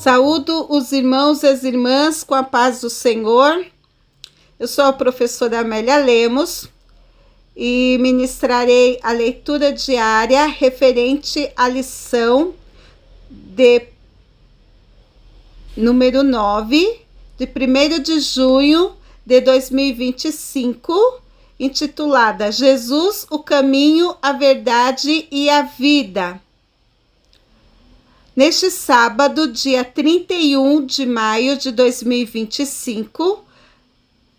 Saúdo os irmãos e as irmãs com a paz do Senhor. Eu sou a professora Amélia Lemos e ministrarei a leitura diária referente à lição de número 9, de 1º de junho de 2025, intitulada Jesus, o caminho, a verdade e a vida. Neste sábado, dia 31 de maio de 2025,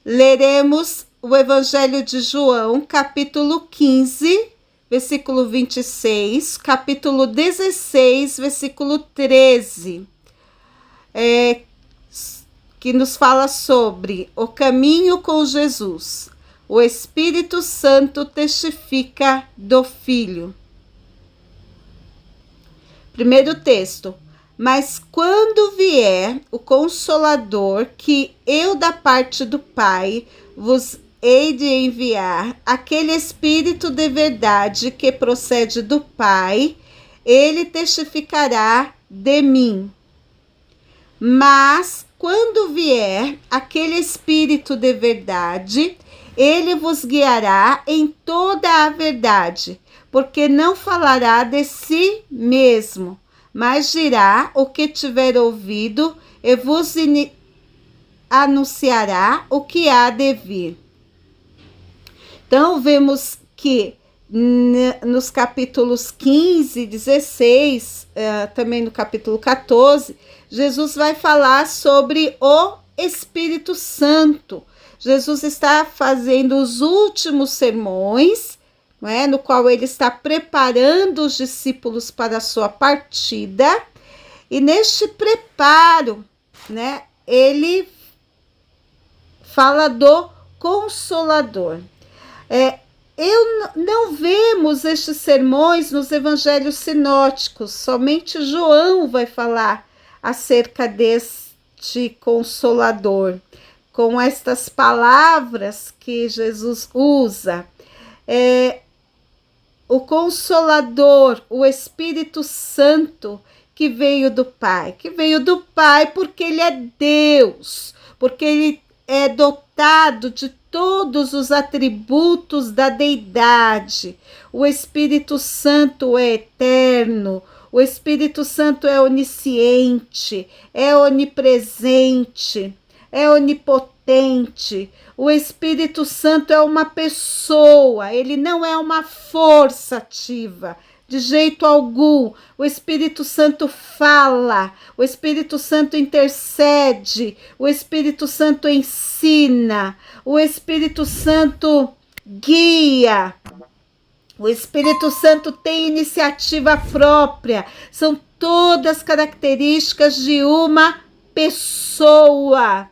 leremos o Evangelho de João, capítulo 15, versículo 26, capítulo 16, versículo 13, que nos fala sobre o caminho com Jesus. O Espírito Santo testifica do Filho. Primeiro texto. Mas quando vier o Consolador, que eu da parte do Pai vos hei de enviar, aquele Espírito de verdade que procede do Pai, ele testificará de mim. Mas quando vier aquele Espírito de verdade, ele vos guiará em toda a verdade, porque não falará de si mesmo, mas dirá o que tiver ouvido e vos anunciará o que há de vir. Então, vemos que nos capítulos 15, 16, também no capítulo 14, Jesus vai falar sobre o Espírito Santo. Jesus está fazendo os últimos sermões, no qual ele está preparando os discípulos para a sua partida. E neste preparo, ele fala do Consolador. Não vemos estes sermões nos evangelhos sinóticos, somente João vai falar acerca deste Consolador, com estas palavras que Jesus usa. O Consolador, o Espírito Santo, que veio do Pai porque ele é Deus, porque ele é dotado de todos os atributos da deidade. O Espírito Santo é eterno, o Espírito Santo é onisciente, é onipresente, é onipotente. O Espírito Santo é uma pessoa, ele não é uma força ativa, de jeito algum. O Espírito Santo fala, o Espírito Santo intercede, o Espírito Santo ensina, o Espírito Santo guia, o Espírito Santo tem iniciativa própria. São todas características de uma pessoa.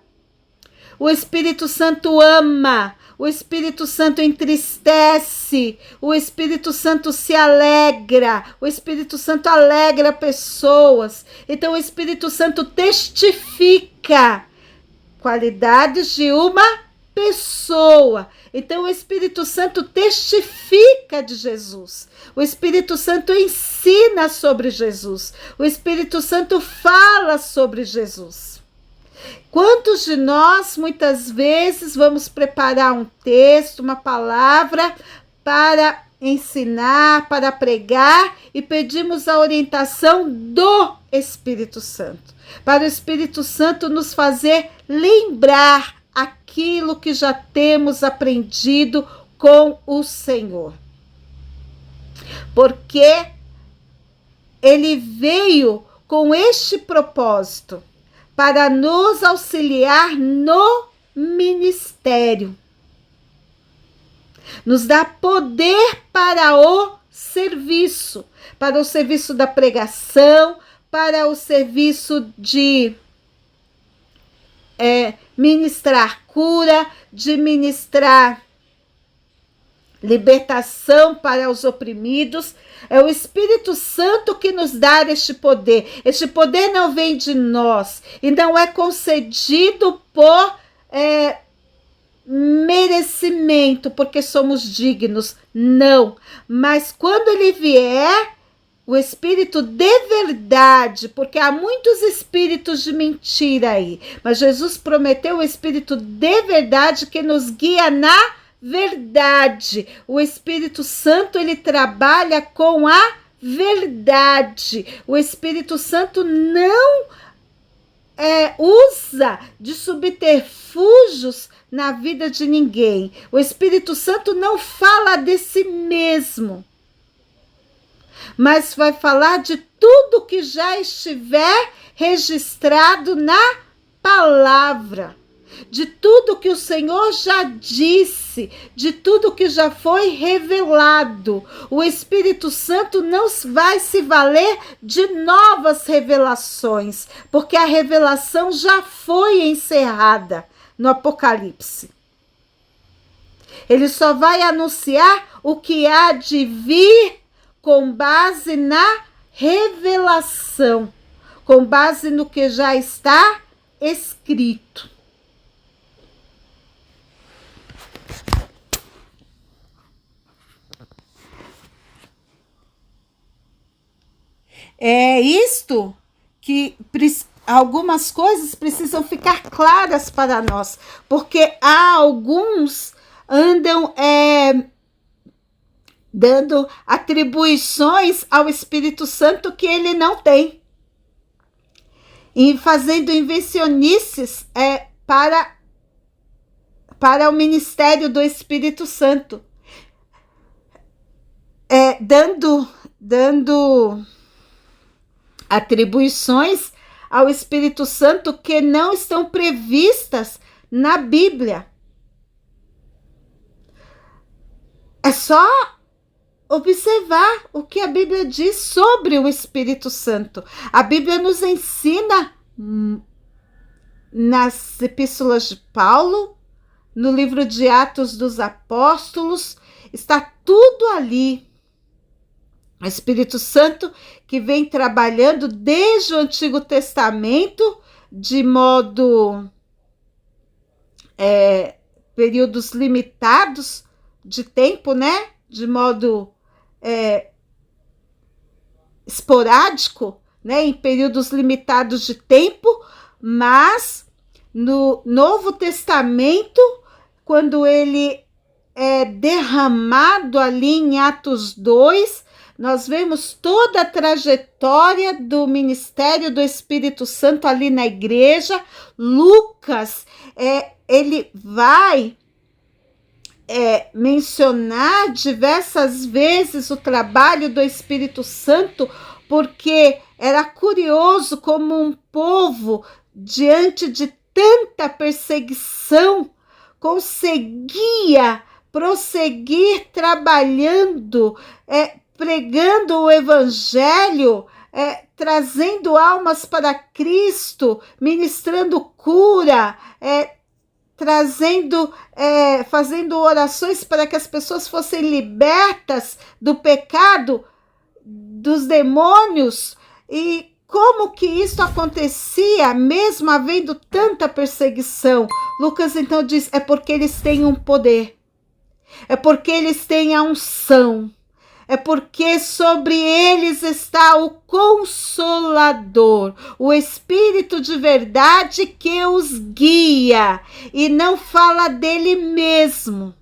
O Espírito Santo ama, o Espírito Santo entristece, o Espírito Santo se alegra, o Espírito Santo alegra pessoas. Então o Espírito Santo testifica qualidades de uma pessoa. Então o Espírito Santo testifica de Jesus. O Espírito Santo ensina sobre Jesus. O Espírito Santo fala sobre Jesus. Quantos de nós, muitas vezes, vamos preparar um texto, uma palavra para ensinar, para pregar e pedimos a orientação do Espírito Santo, para o Espírito Santo nos fazer lembrar aquilo que já temos aprendido com o Senhor. Porque ele veio com este propósito, para nos auxiliar no ministério. Nos dá poder para o serviço da pregação, para o serviço de ministrar cura, de ministrar libertação para os oprimidos. É o Espírito Santo que nos dá este poder. Este poder não vem de nós e não é concedido por merecimento, porque somos dignos. Não. Mas quando ele vier, o espírito de verdade, porque há muitos espíritos de mentira aí, mas Jesus prometeu o espírito de verdade que nos guia na verdade. O Espírito Santo, ele trabalha com a verdade. O Espírito Santo não usa de subterfúgios na vida de ninguém. O Espírito Santo não fala de si mesmo, mas vai falar de tudo que já estiver registrado na palavra, de tudo que o Senhor já disse, de tudo que já foi revelado. O Espírito Santo não vai se valer de novas revelações, porque a revelação já foi encerrada no Apocalipse. Ele só vai anunciar o que há de vir com base na revelação, com base no que já está escrito. É isto que algumas coisas precisam ficar claras para nós, porque há alguns andam dando atribuições ao Espírito Santo que ele não tem, e fazendo invencionices para o ministério do Espírito Santo, dando atribuições ao Espírito Santo que não estão previstas na Bíblia. É só observar o que a Bíblia diz sobre o Espírito Santo. A Bíblia nos ensina nas epístolas de Paulo, no livro de Atos dos Apóstolos, está tudo ali. O Espírito Santo que vem trabalhando desde o Antigo Testamento, de modo períodos limitados de tempo, né? De modo esporádico, né? Em períodos limitados de tempo, mas no Novo Testamento, quando ele é derramado ali em Atos 2, nós vemos toda a trajetória do ministério do Espírito Santo ali na igreja. Lucas, ele vai mencionar diversas vezes o trabalho do Espírito Santo, porque era curioso como um povo, diante de tanta perseguição, conseguia prosseguir trabalhando, pregando o Evangelho, trazendo almas para Cristo, ministrando cura, fazendo orações para que as pessoas fossem libertas do pecado, dos demônios. E como que isso acontecia, mesmo havendo tanta perseguição? Lucas então diz, é porque eles têm um poder, é porque eles têm a unção, é porque sobre eles está o Consolador, o Espírito de verdade que os guia e não fala dele mesmo,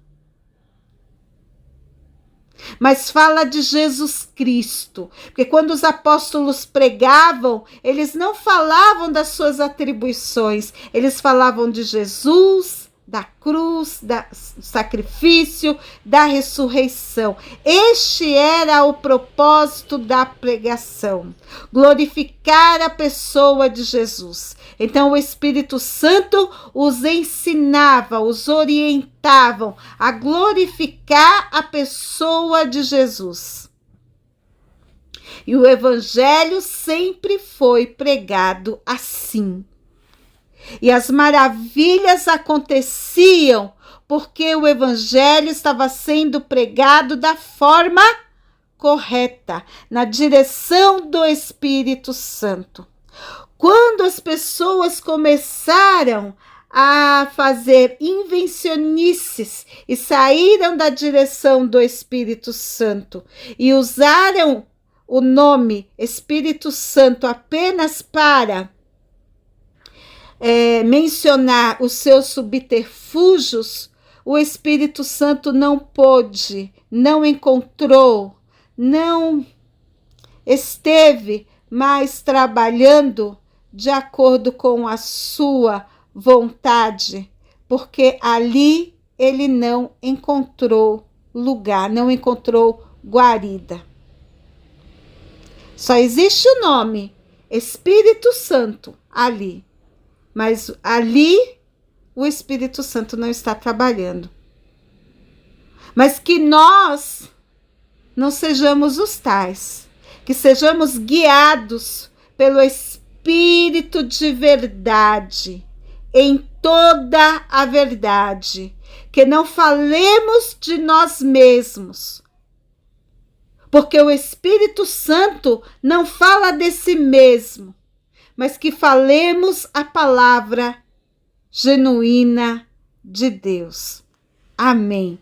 mas fala de Jesus Cristo. Porque quando os apóstolos pregavam, eles não falavam das suas atribuições, eles falavam de Jesus, da cruz, do sacrifício, da ressurreição. Este era o propósito da pregação, glorificar a pessoa de Jesus. Então o Espírito Santo os ensinava, os orientava a glorificar a pessoa de Jesus. E o Evangelho sempre foi pregado assim. E as maravilhas aconteciam porque o Evangelho estava sendo pregado da forma correta, na direção do Espírito Santo. Quando as pessoas começaram a fazer invencionices e saíram da direção do Espírito Santo e usaram o nome Espírito Santo apenas para mencionar os seus subterfúgios, o Espírito Santo não pôde, não encontrou, não esteve mais trabalhando de acordo com a sua vontade, porque ali ele não encontrou lugar, não encontrou guarida. Só existe o nome Espírito Santo ali, mas ali o Espírito Santo não está trabalhando. Mas que nós não sejamos os tais, que sejamos guiados pelo Espírito de verdade, em toda a verdade, que não falemos de nós mesmos, porque o Espírito Santo não fala de si mesmo, mas que falemos a palavra genuína de Deus. Amém.